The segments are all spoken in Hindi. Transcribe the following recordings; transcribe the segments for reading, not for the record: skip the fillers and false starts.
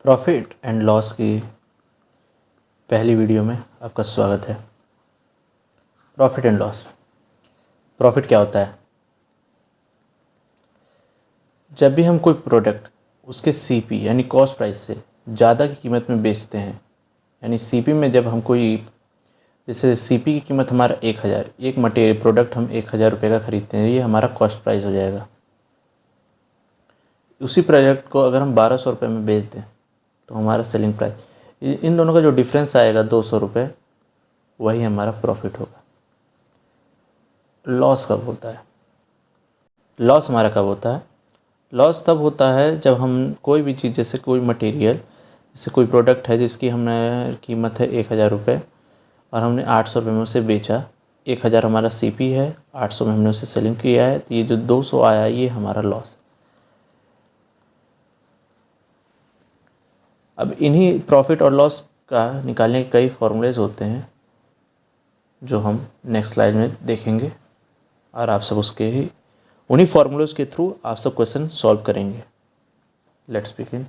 प्रॉफिट एंड लॉस की पहली वीडियो में आपका स्वागत है। Profit and loss. प्रॉफिट क्या होता है? जब भी हम कोई प्रोडक्ट उसके सीपी यानी कॉस्ट प्राइस से ज़्यादा की कीमत में बेचते हैं, यानी सीपी में जब हम कोई, जैसे सीपी की कीमत हमारा 1000, एक मटेरियल प्रोडक्ट हम 1000 रुपये का ख़रीदते हैं, ये हमारा कॉस्ट प्राइस हो जाएगा। उसी प्रोडक्ट को अगर हम 1200 रुपये में बेच दें तो हमारा सेलिंग प्राइस, इन दोनों का जो डिफरेंस आएगा 200 रुपये, वही हमारा प्रॉफिट होगा। लॉस कब होता है? लॉस हमारा कब होता है? लॉस तब होता है जब हम कोई भी चीज़, जैसे कोई मटेरियल, जैसे कोई प्रोडक्ट है जिसकी हमने कीमत है 1000 रुपये और हमने 800 रुपये में उसे बेचा। 1000 हमारा सीपी है, 800 में हमने उसे सेलिंग किया है, तो ये जो 200 आया ये हमारा लॉस है। अब इन्हीं प्रॉफिट और लॉस का निकालने के कई फॉर्मूलेज होते हैं जो हम नेक्स्ट स्लाइड में देखेंगे, और आप सब उसके ही उन्हीं फॉर्मूलेज के थ्रू आप सब क्वेश्चन सॉल्व करेंगे। Let's begin.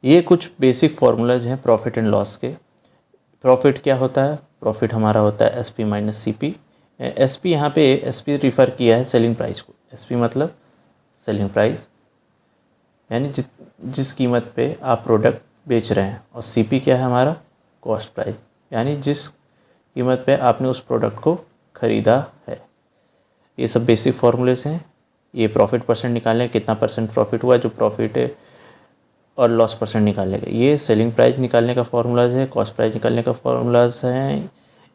ये कुछ बेसिक फार्मूलाज हैं प्रॉफिट एंड लॉस के। प्रॉफिट क्या होता है? प्रॉफिट हमारा होता है एसपी माइनस सीपी। एसपी यहाँ पे एसपी रिफ़र किया है सेलिंग प्राइस को। एसपी मतलब सेलिंग प्राइस, यानी जिस कीमत पे आप प्रोडक्ट बेच रहे हैं, और सीपी क्या है हमारा? कॉस्ट प्राइस, यानी जिस कीमत पे आपने उस प्रोडक्ट को ख़रीदा है। ये सब बेसिक फार्मूलेस हैं। ये प्रॉफिट परसेंट निकालने, कितना परसेंट प्रॉफिट हुआ, जो प्रॉफिट है, और लॉस परसेंट निकालने का। ये सेलिंग प्राइस निकालने का फार्मूलाज है, कॉस्ट प्राइस निकालने का फार्मूलाज हैं।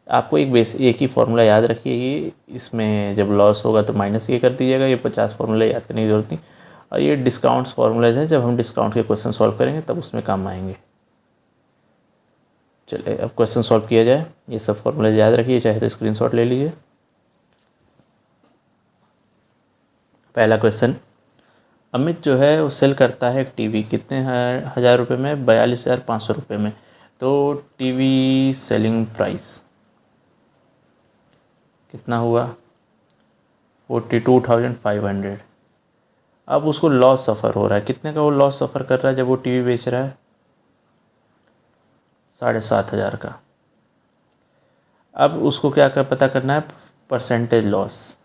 आपको एक ही फार्मूला याद रखिए, ये इसमें जब लॉस होगा तो माइनस ये कर दीजिएगा। ये 50 फार्मूला याद करने की ज़रूरत नहीं। और ये डिस्काउंट्स फार्मूलाज हैं, जब हम डिस्काउंट के क्वेश्चन सॉल्व करेंगे तब उसमें काम आएंगे। चलिए अब क्वेश्चन सॉल्व किया जाए। ये सब फार्मूलाज याद रखिए, चाहे तो स्क्रीनशॉट ले लीजिए। पहला क्वेश्चन, अमित जो है वो सेल करता है एक टीवी, कितने 1000 रुपये में? 42,500 रुपये में। तो टीवी सेलिंग प्राइस कितना हुआ? 42,500। अब उसको लॉस सफ़र हो रहा है। कितने का वो लॉस सफ़र कर रहा है जब वो टीवी बेच रहा है? 7,500 का। अब उसको क्या पता करना है? Percentage loss.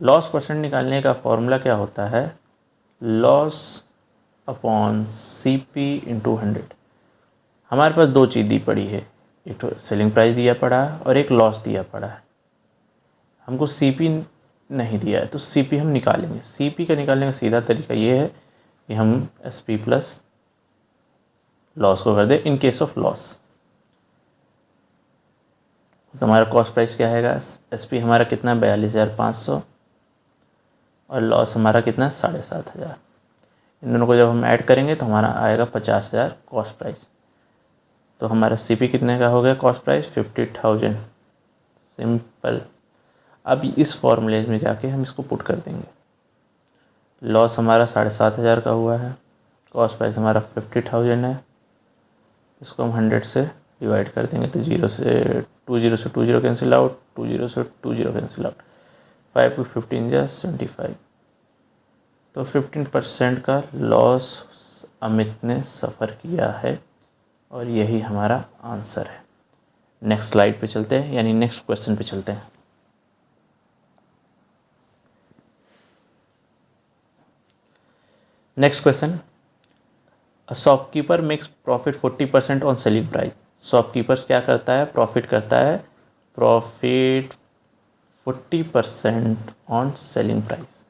लॉस परसेंट निकालने का फॉर्मूला क्या होता है? Loss upon CP into 100। हमारे पास दो चीज़ दी पड़ी है, एक तो सेलिंग प्राइस दिया पड़ा है और एक लॉस दिया पड़ा है। हमको सीपी नहीं दिया है, तो सीपी हम निकालेंगे। सीपी का निकालने का सीधा तरीका ये है कि हम एसपी प्लस लॉस को कर दें इन केस ऑफ लॉस। तो हमारा कॉस्ट प्राइस क्या है? एसपी हमारा कितना? 42,500, और लॉस हमारा कितना? 7,500। इन दोनों को जब हम ऐड करेंगे तो हमारा आएगा 50,000 कॉस्ट प्राइस। तो हमारा सीपी कितने का हो गया? Cost price 50,000। सिंपल। अब इस फॉर्मूले में जाके हम इसको पुट कर देंगे। लॉस हमारा 7,500 का हुआ है, कॉस्ट प्राइस हमारा 50,000 है। इसको हम 100 से डिवाइड कर देंगे तो 0 से 20 कैंसिल आउट, 20 से 20 कैंसिल आउट, 5 × 15 = 75। तो 15% का लॉस अमित ने सफ़र किया है, और यही हमारा आंसर है। नेक्स्ट स्लाइड पे चलते हैं, यानी नेक्स्ट क्वेश्चन पे चलते हैं। Next question, a shopkeeper makes profit 40% on selling price. Shopkeepers क्या करता है? प्रॉफिट करता है, प्रॉफिट 40% ऑन सेलिंग प्राइस।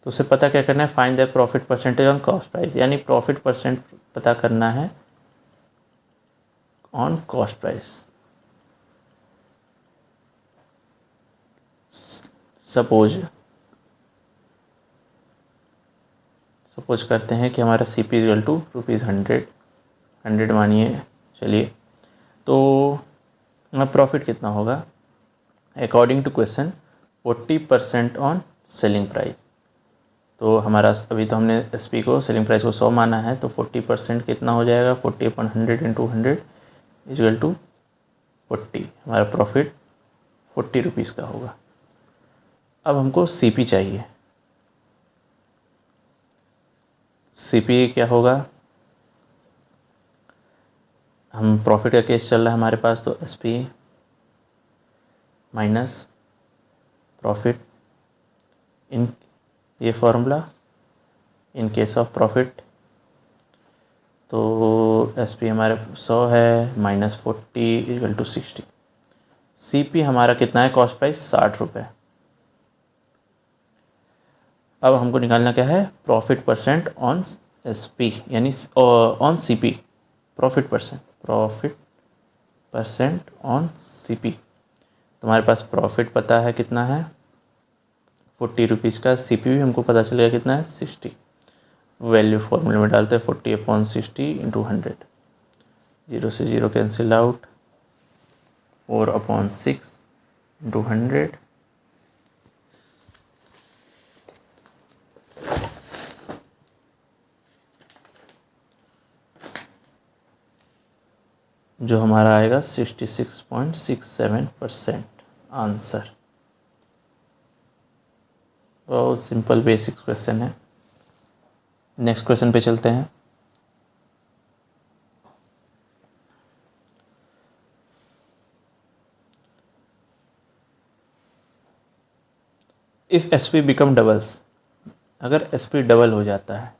तो उसे पता क्या करना है? Find the profit percentage on cost price, यानी प्रॉफिट परसेंट पता करना है ऑन कॉस्ट प्राइस। सपोज करते हैं कि हमारा सीपी इक्वल टू ₹100 मानिए। चलिए, तो हमारा प्रॉफिट कितना होगा? According to question 40% on selling price. तो हमारा अभी तो हमने एसपी को सेलिंग प्राइस को 100 माना है, तो 40% कितना हो जाएगा, 40/100 इंटू 100 इजल टू 40। हमारा प्रॉफिट 40 रुपीज़ का होगा। अब हमको सीपी चाहिए। सीपी क्या होगा, हम प्रॉफिट का केस चल रहा है हमारे पास, तो एसपी माइनस प्रॉफिट इन ये formula in case of profit. तो एसपी हमारे 100 है माइनस 40 इक्वल टू 60। सीपी हमारा कितना है, कॉस्ट प्राइस 60 रुपये। अब हमको निकालना क्या है, प्रॉफिट परसेंट ऑन एसपी यानी on CP, profit percent on CP. तुम्हारे पास प्रॉफिट पता है कितना है 40 रुपीज़ का, सीपी भी हमको पता चलेगा कितना है 60। वैल्यू फॉर्मूले में डालते हैं 40/60 इंटू 100, 0 से 0 कैंसिल आउट, 4/6 इंटू 100, जो हमारा आएगा 66.67% आंसर। बहुत सिंपल बेसिक क्वेश्चन है। नेक्स्ट क्वेश्चन पे चलते हैं। If S P become doubles, अगर एस पी डबल हो जाता है,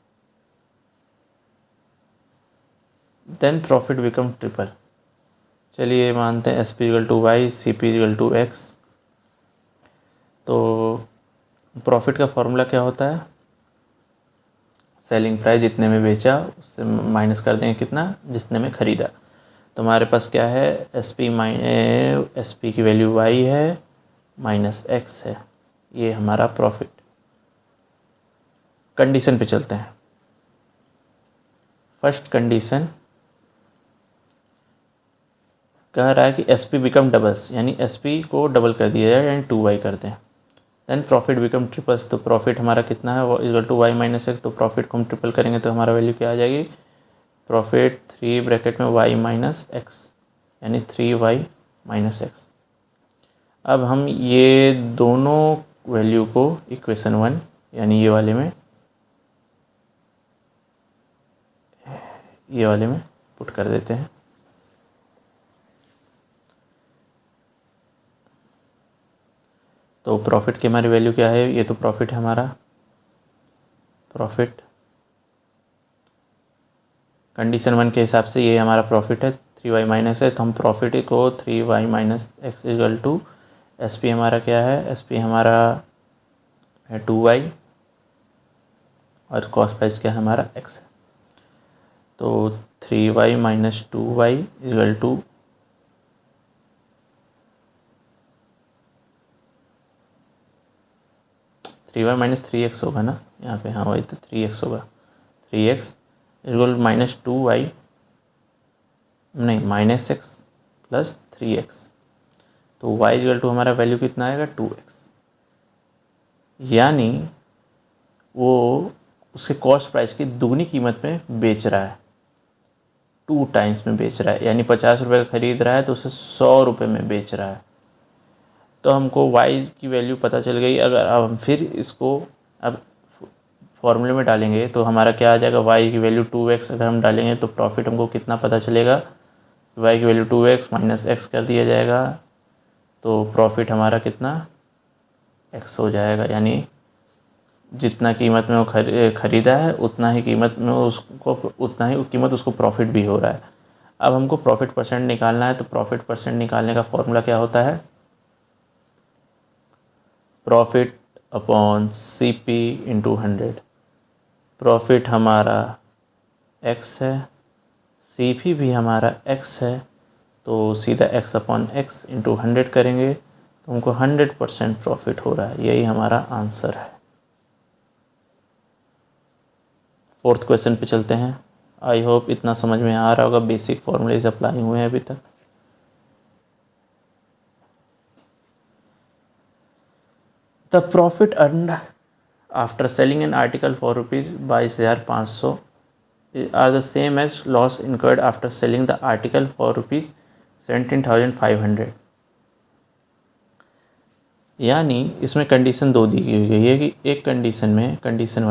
देन प्रॉफिट बिकम ट्रिपल। चलिए मानते हैं S P equal to y, C P equal to x. तो प्रॉफिट का फॉर्मूला क्या होता है, सेलिंग प्राइस जितने में बेचा उससे माइनस कर देंगे कितना, जितने में ख़रीदा। तो हमारे पास क्या है, एस पी की वैल्यू वाई है माइनस एक्स है, ये हमारा प्रॉफिट। कंडीशन पे चलते हैं। फर्स्ट कंडीशन कह रहा है कि एस पी बिकम डबल्स, यानी एस पी को डबल कर दिया जाए यानी 2y कर दें। देन प्रॉफिट बिकम ट्रिपल्स, तो प्रॉफिट हमारा कितना है वो equal to y minus x. तो प्रॉफिट को हम ट्रिपल करेंगे तो हमारा वैल्यू क्या आ जाएगी, प्रॉफिट 3 ब्रैकेट में y माइनस एक्स यानी 3y माइनस एक्स। अब हम ये दोनों वैल्यू को इक्वेशन 1 यानी ये वाले में पुट कर देते हैं। तो प्रॉफिट की हमारी वैल्यू क्या है, ये तो प्रॉफिट है हमारा, प्रॉफिट कंडीशन 1 के हिसाब से ये हमारा प्रॉफिट है, 3y माइनस है। तो हम प्रॉफिट को 3y minus x equal to S P हमारा क्या है, एस पी हमारा है 2y और कॉस्ट प्राइस क्या है हमारा x है। तो 3y minus 2y equal to 3y minus 3x होगा ना यहाँ पे, हाँ वही तो 3x होगा, 3x इक्वल माइनस 2y नहीं माइनस एक्स प्लस 3x। तो y इक्वल टू हमारा वैल्यू कितना आएगा 2x, यानी वो उसके कॉस्ट प्राइस की दुगनी कीमत में बेच रहा है, 2 टाइम्स में बेच रहा है, यानी 50 रुपये का ख़रीद रहा है तो उसे 100 रुपये में बेच रहा है। तो हमको y की वैल्यू पता चल गई। अगर अब हम फिर इसको अब फॉर्मूले में डालेंगे तो हमारा क्या आ जाएगा, y की वैल्यू 2x अगर हम डालेंगे तो प्रॉफिट हमको कितना पता चलेगा, y की वैल्यू 2x माइनस x कर दिया जाएगा तो प्रॉफिट हमारा कितना x हो जाएगा। यानी जितना कीमत में वो ख़रीदा है उतना ही कीमत में उसको प्रॉफिट भी हो रहा है। अब हमको प्रॉफिट परसेंट निकालना है, तो प्रॉफिट परसेंट निकालने का फॉर्मूला क्या होता है, profit upon C P into 100। Profit हमारा x है, सी पी भी हमारा x है, तो सीधा x अपॉन एक्स इंटू 100 करेंगे तो हमको 100% प्रॉफिट हो रहा है। यही हमारा आंसर है। फोर्थ क्वेश्चन पे चलते हैं। आई होप इतना समझ में आ रहा होगा, बेसिक फॉर्मूलेज अप्लाई हुए हैं अभी तक। The profit earned after selling an article for ₹22,500 are the same as loss incurred after selling the article for ₹17,500। यानी इसमें कंडीशन दो दी गई है कि एक कंडीशन में, कंडीशन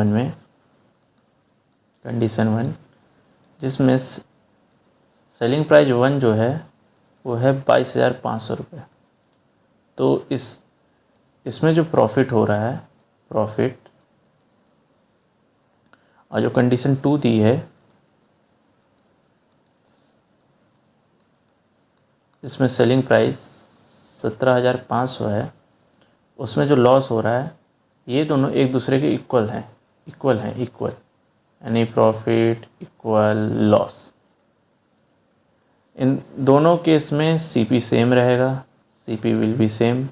वन जिसमें सेलिंग प्राइस 1 जो है वो है ₹22,500। तो इसमें जो प्रॉफिट हो रहा है, प्रॉफिट, और जो कंडीशन 2 दी है इसमें सेलिंग प्राइस 17,500 है, उसमें जो लॉस हो रहा है ये दोनों एक दूसरे के इक्वल हैं, यानी प्रॉफिट इक्वल लॉस। इन दोनों केस में सीपी सेम रहेगा, सीपी विल बी सेम।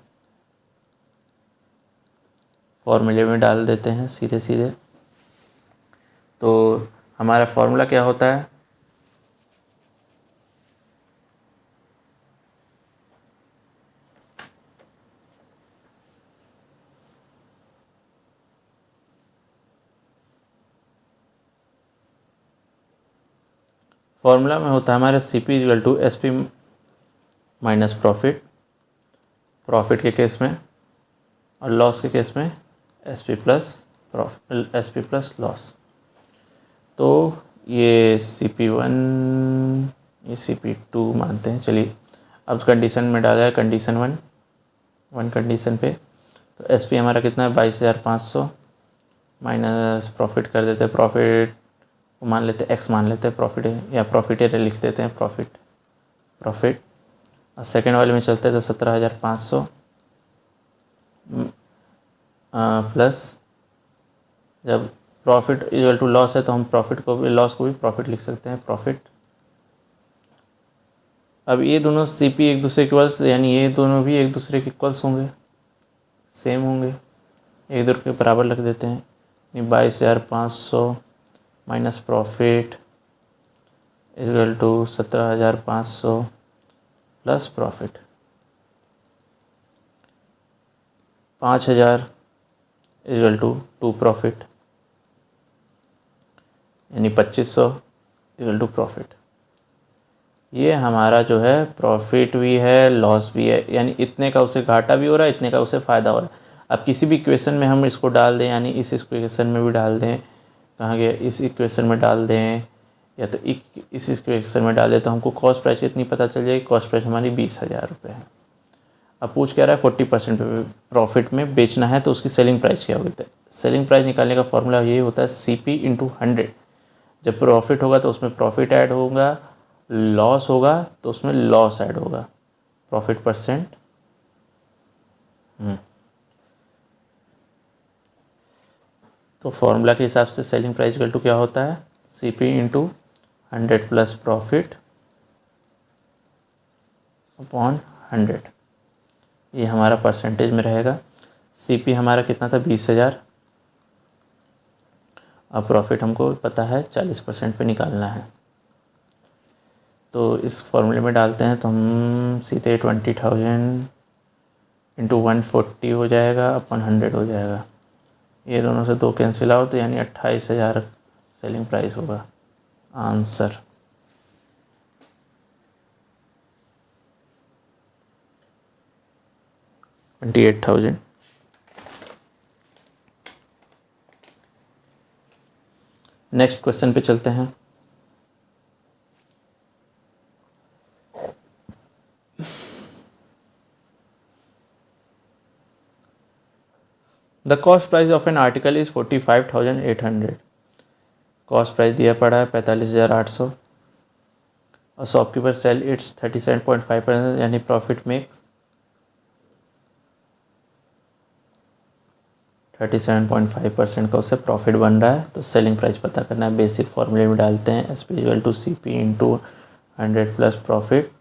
फॉर्मूले में डाल देते हैं सीधे। तो हमारा फॉर्मूला क्या होता है, फॉर्मूला में होता है हमारा CP equal to SP minus profit के केस में, और लॉस के केस में SP प्लस लॉस। तो ये CP1 ये CP2 मानते हैं। चलिए अब कंडीशन में डाला है, कंडीशन वन कंडीशन पे, तो SP हमारा कितना है 22,500 माइनस प्रॉफिट कर देते हैं, प्रॉफिट मान लेते हैं X मान लेते हैं, प्रॉफिट है या प्रॉफिट एरिया लिख देते हैं, प्रॉफिट। और सेकेंड वाले में चलते हैं तो 17,500 प्लस, जब प्रॉफिट इक्वल टू लॉस है तो हम प्रॉफिट को भी, लॉस को भी प्रॉफिट लिख सकते हैं, प्रॉफिट। अब ये दोनों CP एक दूसरे के इक्वल्स, यानी ये दोनों भी एक दूसरे के इक्वल्स होंगे, सेम होंगे, एक दूसरे के बराबर रख देते हैं। 22,500 minus profit equal to 17,500 plus profit 5,000 equal to 2 profit, यानी 2,500 इक्वल टू प्रॉफिट। ये हमारा जो है प्रॉफिट भी है, लॉस भी है, यानी इतने का उसे घाटा भी हो रहा है, इतने का उसे फ़ायदा हो रहा है। अब किसी भी इक्वेशन में हम इसको डाल दें, यानी इस इक्वेशन में भी डाल दें, कहाँ गया, इस इक्वेशन में डाल दें या तो इस इक्वेशन में डालें, तो हमको कॉस्ट प्राइस कितनी पता चल जाएगी। कॉस्ट प्राइस हमारी 20,000 रुपये है। अब पूछ क्या रहा है 40% प्रॉफिट में बेचना है तो उसकी सेलिंग प्राइस क्या होगी। तो सेलिंग प्राइस निकालने का फॉर्मूला ये होता है CP इंटू 100। जब प्रॉफिट होगा तो उसमें प्रॉफिट ऐड होगा, लॉस होगा तो उसमें लॉस ऐड होगा, प्रॉफिट परसेंट। तो फॉर्मूला के हिसाब से सेलिंग प्राइस इक्वल टू क्या होता है, CP into 100 plus profit upon 100। ये हमारा परसेंटेज में रहेगा। CP हमारा कितना था 20,000, अब प्रॉफिट हमको पता है 40% पे निकालना है। तो इस फॉर्मूले में डालते हैं तो हम सीधे 20,000 इंटू 140 हो जाएगा, अपन 100 हो जाएगा। ये दोनों से 2 कैंसिल आउट, तो यानी 28,000 सेलिंग प्राइस होगा। आंसर 28,000। नेक्स्ट क्वेश्चन पे चलते हैं। The cost price of an article is 45,800। Cost price दिया पड़ा है 45,800 और शॉपकीपर सेल इट्स 37.5%, यानी प्रॉफिट मेक्स 37.5% का उससे प्रॉफिट बन रहा है। तो सेलिंग प्राइस पता करना है, बेसिक फॉर्मूले में डालते हैं SP equal to CP into 100 plus profit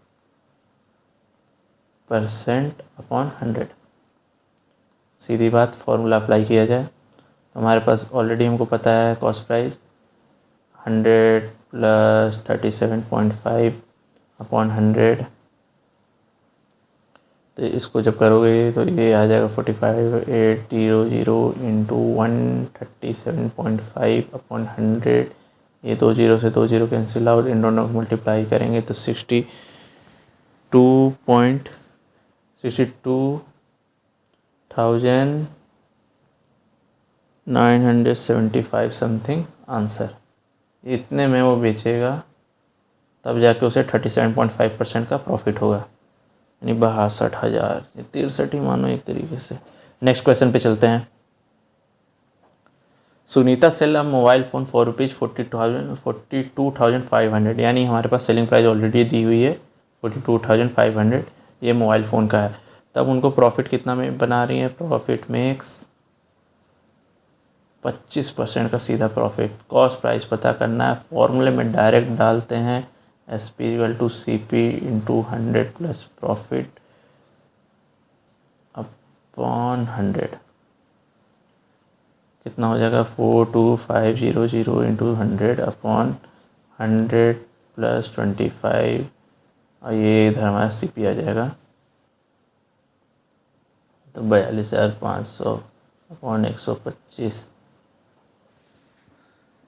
percent upon 100। सीधी बात, फॉर्मूला अप्लाई किया जाए तो हमारे पास ऑलरेडी हमको पता है कॉस्ट प्राइस 100 प्लस 37.5 अपॉन 100 तो इसको जब करोगे तो ये आ जाएगा 45,800 इंटू 137.5 अपॉन 100। ये 2 जीरो से 2 जीरो कैंसिल आउट, इन दोनों को मल्टीप्लाई करेंगे तो 62,975 समथिंग आंसर। इतने में वो बेचेगा, तब जाके उसे 37.5% का प्रॉफिट होगा, यानी 62,000। 63 ही मानो एक तरीके से। नेक्स्ट क्वेश्चन पे चलते हैं। Sunita sell a mobile phone for ₹42,500, यानी हमारे पास सेलिंग प्राइस ऑलरेडी दी हुई है 42,500, ये मोबाइल फ़ोन का है। तब उनको प्रॉफिट कितना में बना रही है? प्रॉफिट मेक्स 25% का सीधा प्रॉफिट। कॉस्ट प्राइस पता करना है, फॉर्मूले में डायरेक्ट डालते हैं SP = CP into 100 plus profit upon 100। कितना हो जाएगा? 42,500 इंटू 100 अपॉन 100 प्लस 25, और ये इधर हमारा CP आ जाएगा, तो 42,500 अपॉन 125।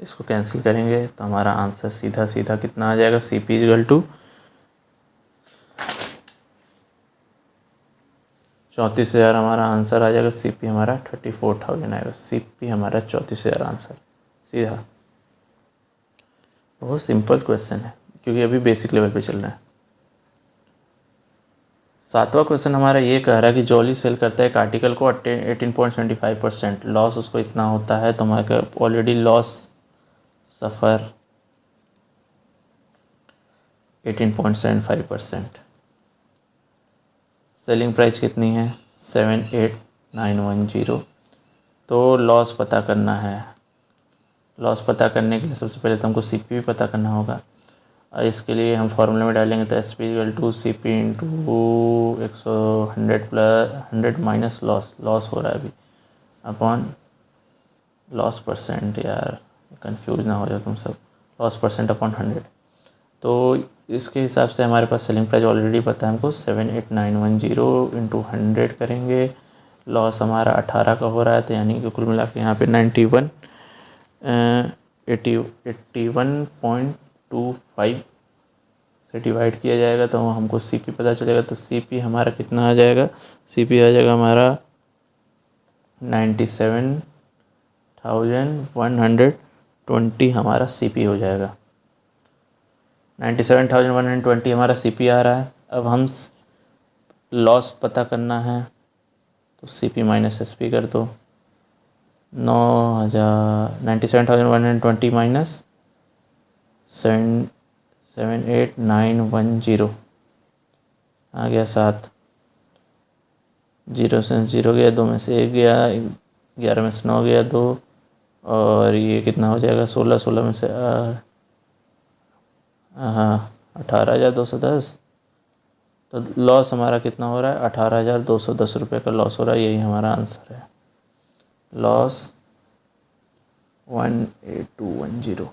इसको कैंसिल करेंगे तो हमारा आंसर सीधा सीधा कितना आ जाएगा? CP = 34,000 हमारा आंसर आ जाएगा। CP हमारा 34,000 आएगा। CP हमारा 34,000 आंसर सीधा। बहुत सिंपल क्वेश्चन है क्योंकि अभी बेसिक लेवल पे चल रहा है। 7वां क्वेश्चन हमारा ये कह रहा है कि जॉली सेल करता है एक आर्टिकल को 18.75%, लॉस उसको इतना होता है, तो हमारे ऑलरेडी लॉस सफ़र 18.75%। सेलिंग प्राइस कितनी है? 78,910। तो लॉस पता करना है। लॉस पता करने के लिए सबसे पहले तो हमको CP भी पता करना होगा, और इसके लिए हम फॉर्मूले में डालेंगे तो SP = CP into 100 plus 100 minus loss हो रहा है अभी, अपॉन लॉस परसेंट। यार कंफ्यूज ना हो जाओ तुम सब। Loss percent upon 100। तो इसके हिसाब से हमारे पास सेलिंग प्राइस ऑलरेडी पता है हमको, 78,910 इंटू 100 करेंगे। लॉस हमारा 18 का हो रहा है, तो यानी कि कुल मिला के यहाँ पे 81.25 से डिवाइड किया जाएगा, तो हमको CP पता चलेगा। तो CP हमारा कितना आ जाएगा? CP आ जाएगा हमारा 97,120 हमारा CP हो जाएगा। 97,120 हमारा CP आ रहा है। अब हम लॉस पता करना है, तो CP माइनस SP कर दो। 97,120 माइनस 78,910 आ गया 7। 0 से 0 गया, 2 में से 1 गया, 11 में से 9 गया 2, और ये कितना हो जाएगा? 16, 16 में से 18,210। तो लॉस हमारा कितना हो रहा है? 18,210 रुपये का लॉस हो रहा है। यही हमारा आंसर है। Loss 18210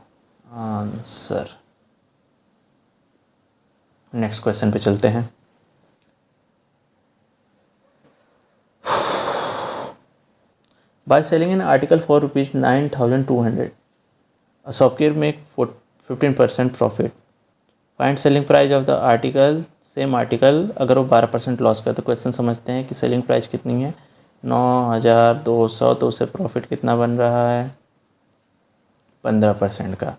answer. नेक्स्ट क्वेश्चन पे चलते हैं। By selling an article for ₹9,200, a shopkeeper make 15% profit. Find selling price of the article, same article अगर वो 12% लॉस करे। तो क्वेश्चन समझते हैं कि सेलिंग प्राइस कितनी है? 9,200, तो उससे प्रॉफिट कितना बन रहा है? 15% का।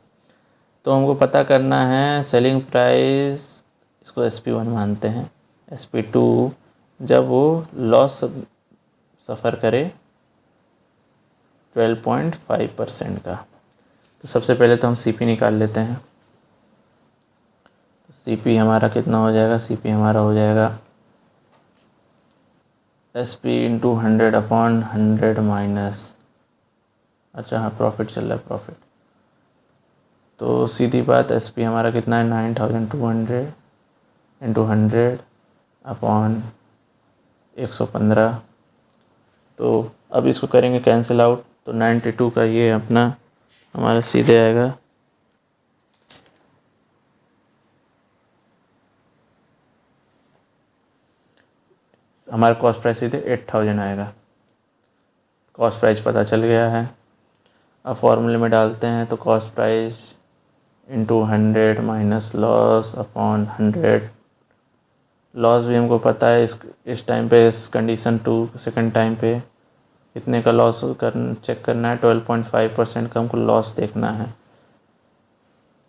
तो हमको पता करना है सेलिंग प्राइस, इसको SP1 मानते हैं, SP2 जब वो लॉस सफ़र करे 12.5% का। तो सबसे पहले तो हम CP निकाल लेते हैं। तो CP हमारा कितना हो जाएगा? CP हमारा हो जाएगा SP इंटू 100 अपॉन 100 माइनस, अच्छा हाँ प्रॉफिट चल रहा है, प्रॉफिट। तो सीधी बात SP हमारा कितना है? 9,200 इंटू 100 अपॉन 115। तो अब इसको करेंगे कैंसिल आउट, तो 92 का ये अपना हमारा सीधे आएगा 1 हमारा कॉस्ट प्राइस सीधे 8000 आएगा। कॉस्ट प्राइस पता चल गया है। अब फॉर्मूले में डालते हैं तो cost price into 100 minus loss upon 100। Loss भी हमको पता है इस टाइम पे, इस कंडीशन 2 सेकेंड टाइम पे कितने का लॉस चेक करना है। 12.5% का हमको लॉस देखना है।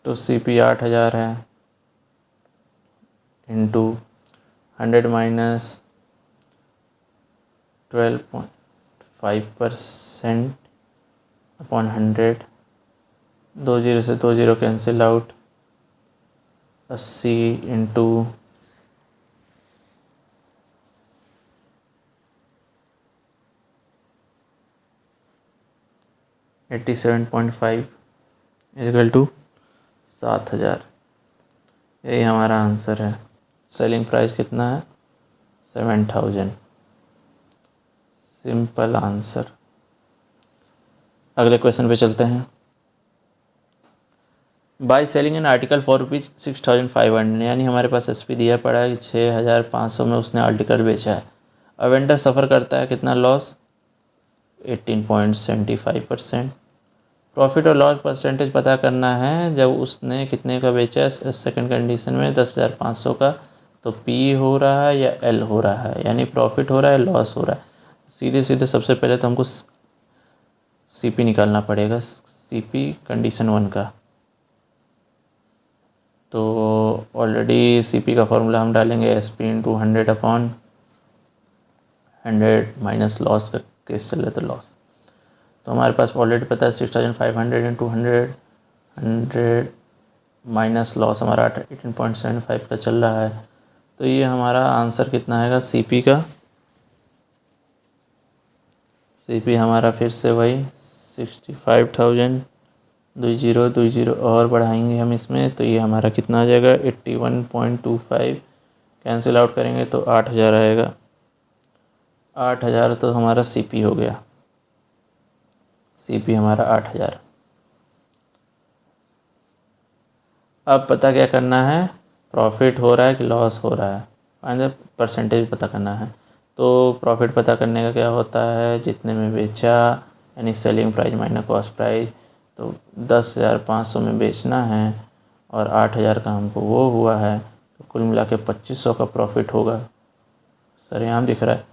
तो CP 8000 है इंटू 100 माइनस 12.5% अपॉन 100। 2 जीरो से 2 zero cancel out. 80 into 87.5 equal to 7000। यही हमारा आंसर है। सेलिंग प्राइस कितना है? 7000। Simple answer. अगले क्वेश्चन पे चलते हैं। By selling an article for rupees 6500, यानी हमारे पास SP दिया पड़ा है कि 6500 में उसने आर्टिकल बेचा है। अब वेंडर सफ़र करता है कितना लॉस? 18.75%। प्रॉफिट और लॉस परसेंटेज पता करना है जब उसने कितने का बेचा है। सेकंड कंडीशन में 10,500 का, तो P हो रहा है या L हो रहा है, यानी प्रॉफिट हो रहा है लॉस हो रहा है। सीधे सीधे सबसे पहले तो हमको CP निकालना पड़ेगा। CP कंडीशन 1 का, तो ऑलरेडी CP का फॉर्मूला हम डालेंगे SP into 100 upon 100 minus loss का केस चल रहा है तो लॉस। तो हमारे पास ऑलरेडी पता है 6500 इंटू 100 माइनस लॉस हमारा 18.75 का चल रहा है। तो ये हमारा आंसर कितना आएगा CP का? CP हमारा फिर से वही 65,000। 2 जीरो और बढ़ाएंगे हम इसमें, तो ये हमारा कितना आ जाएगा? 81.25। कैंसिल आउट करेंगे तो 8000 आएगा। 8000 तो हमारा CP हो गया। CP हमारा 8000। अब पता क्या करना है? प्रॉफिट हो रहा है कि लॉस हो रहा है, फाइनल परसेंटेज पता करना है। तो प्रॉफिट पता करने का क्या होता है? जितने में बेचा, यानी selling price minus cost price. तो 10,500 में बेचना है और 8000 का हमको वो हुआ है, तो कुल मिला के 2500 का प्रॉफिट होगा। सर यहाँ दिख रहा है।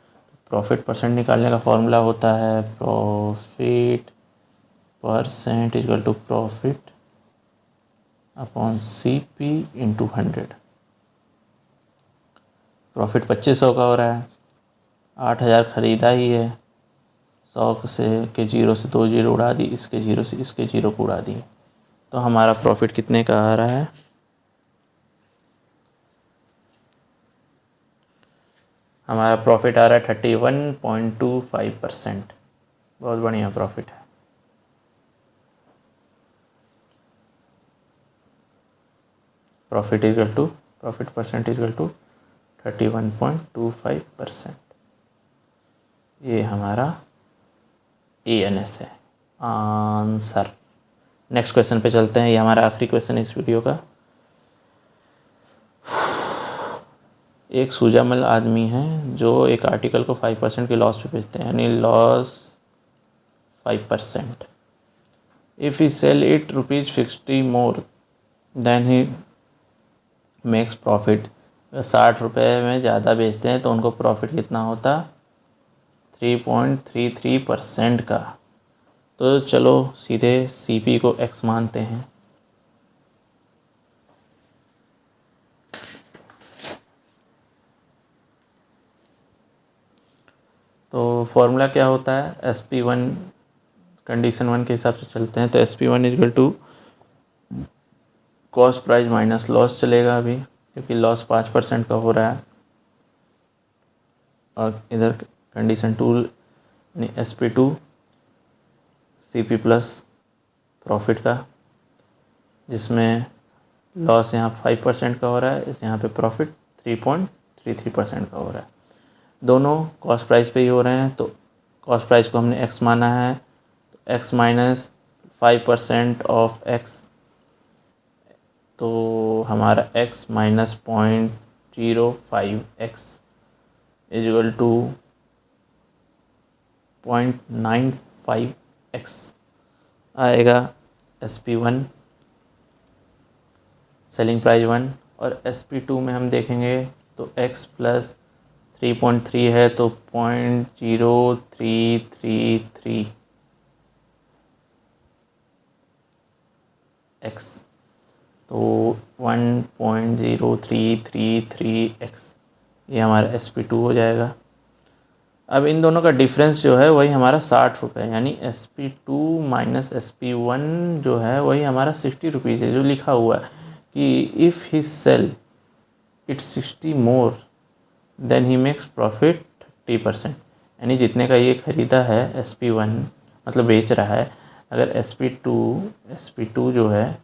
प्रॉफिट परसेंट निकालने का फॉर्मूला होता है profit percent equal to profit upon CP into 100। Profit 2500 का हो रहा है, 8000 ख़रीदा ही है। 100 से के जीरो से 2 जीरो उड़ा दी, इसके जीरो से इसके जीरो को उड़ा दिए, तो हमारा प्रॉफिट कितने का आ रहा है? हमारा प्रॉफिट आ रहा है 31.25%। बहुत बढ़िया प्रॉफिट है। Profit percent equal to 31.25%। ये हमारा ANS है आंसर। नेक्स्ट क्वेश्चन पे चलते हैं। ये हमारा आखिरी क्वेश्चन है इस वीडियो का। एक सूजामल आदमी है जो एक आर्टिकल को 5% के लॉस पे बेचते हैं, यानी loss 5%। If he sell it ₹50 more then he makes profit. 60 रुपये में ज़्यादा बेचते हैं तो उनको प्रॉफिट कितना होता? 3.33% का। तो चलो सीधे CP को X मानते हैं। तो फॉर्मूला क्या होता है? SP1 कंडीशन 1 के हिसाब से चलते हैं, तो SP1 equal to cost price minus loss चलेगा अभी, क्योंकि लॉस 5% का हो रहा है। और इधर कंडीशन 2 यानी SP2 CP प्लस प्रॉफिट का, जिसमें लॉस यहाँ 5% का हो रहा है, इस यहाँ पे प्रॉफिट 3.33% का हो रहा है। दोनों कॉस्ट प्राइस पे ही हो रहे हैं, तो कॉस्ट प्राइस को हमने X माना है, तो X माइनस 5% ऑफ X, तो हमारा X minus 0.05X equal to 0.95x आएगा SP1 सेलिंग प्राइस 1, और SP2 में हम देखेंगे तो x प्लस 3.3 है तो 0.0333 x, तो 1.0333x ये हमारा SP2 हो जाएगा। अब इन दोनों का डिफरेंस जो है वही हमारा 60 रुपये, यानी SP2 माइनस SP1 जो है वही हमारा 60 रुपीज़ है, जो लिखा हुआ है कि if he sell it 60 more then he makes profit 30%, यानी जितने का ये ख़रीदा है SP1 मतलब बेच रहा है, अगर SP2 जो है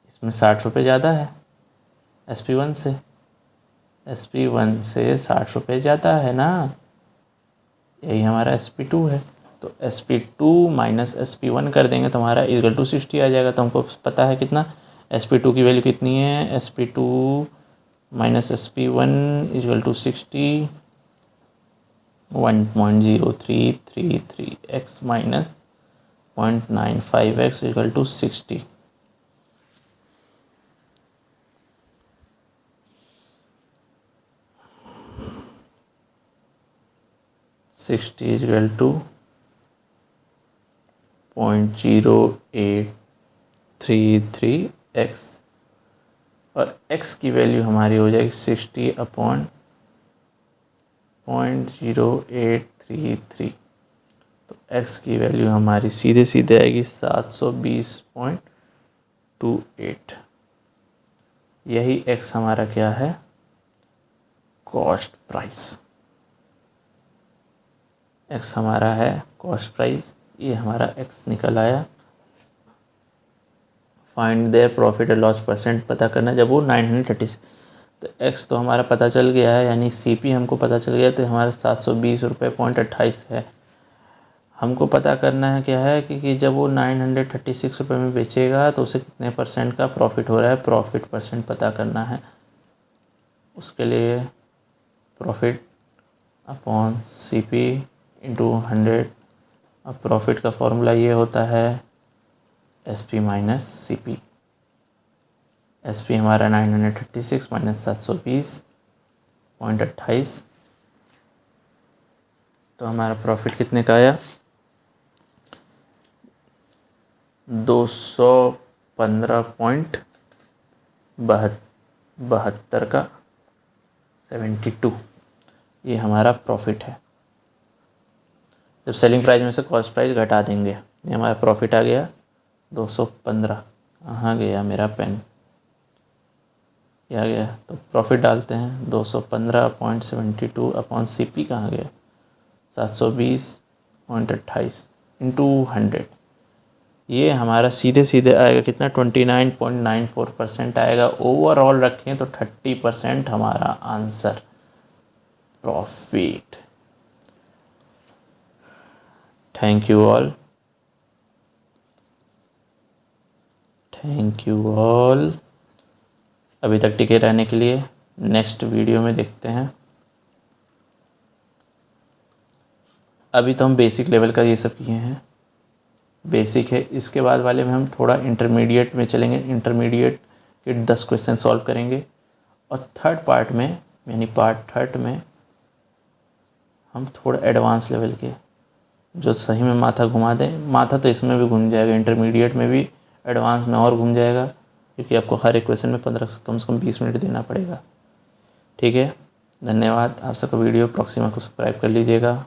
इसमें 60 रुपये ज़्यादा है SP1 से 60 रुपये ज़्यादा है ना, यही हमारा SP2 है। तो SP2 माइनस SP1 कर देंगे तो हमारा इक्वल टू 60 आ जाएगा। तो हमको पता है कितना SP2 की वैल्यू कितनी है, SP2 minus SP1 equal to 60, 1.0333x minus 0.95x equal to 60। Is equal to 0.0833x, और x की वैल्यू हमारी हो जाएगी 60/0.0833। तो x की वैल्यू हमारी सीधे सीधे आएगी 720.28। यही x हमारा क्या है, कॉस्ट प्राइस। x हमारा है कॉस्ट प्राइस, ये हमारा x निकल आया। Find their profit and loss percent पता करना जब वो 936, तो x तो हमारा पता चल गया है, यानी CP हमको पता चल गया, तो हमारा 720 रुपये .28 है। हमको पता करना है क्या है कि जब वो 936 रुपये में बेचेगा तो उसे कितने परसेंट का प्रॉफिट हो रहा है, प्रॉफिट परसेंट पता करना है। उसके लिए प्रॉफिट अपॉन CP इंटू 100। अब प्रॉफिट का फॉर्मूला ये होता है SP माइनस CP। SP हमारा 936 माइनस 720.28, तो हमारा प्रॉफिट कितने का आया, 215.72 का 72, ये हमारा प्रॉफिट है। जब सेलिंग प्राइस में से कॉस्ट प्राइस घटा देंगे, ये हमारा प्रॉफिट आ गया 215। कहाँ गया मेरा पेन, ये आ गया। तो प्रॉफिट डालते हैं 215.72 अपॉन CP कहाँ गया, 720.28 इंटू 100। ये हमारा सीधे सीधे आएगा कितना, 29.94% आएगा। ओवरऑल रखें तो 30% हमारा answer profit. Thank you all अभी तक टिके रहने के लिए। नेक्स्ट वीडियो में देखते हैं। अभी तो हम बेसिक लेवल का ये सब किए हैं, बेसिक है। इसके बाद वाले में हम थोड़ा इंटरमीडिएट में चलेंगे, इंटरमीडिएट के 10 क्वेश्चन सॉल्व करेंगे, और थर्ड पार्ट में यानी पार्ट थर्ड में हम थोड़ा एडवांस लेवल के जो सही में माथा घुमा दें। माथा तो इसमें भी घूम जाएगा, इंटरमीडिएट में भी, एडवांस में और घूम जाएगा, क्योंकि आपको हर एक क्वेश्चन में 15 कम से कम 20 मिनट देना पड़ेगा। ठीक है, धन्यवाद। आप सबका वीडियो प्रॉक्सिमा को सब्सक्राइब कर लीजिएगा।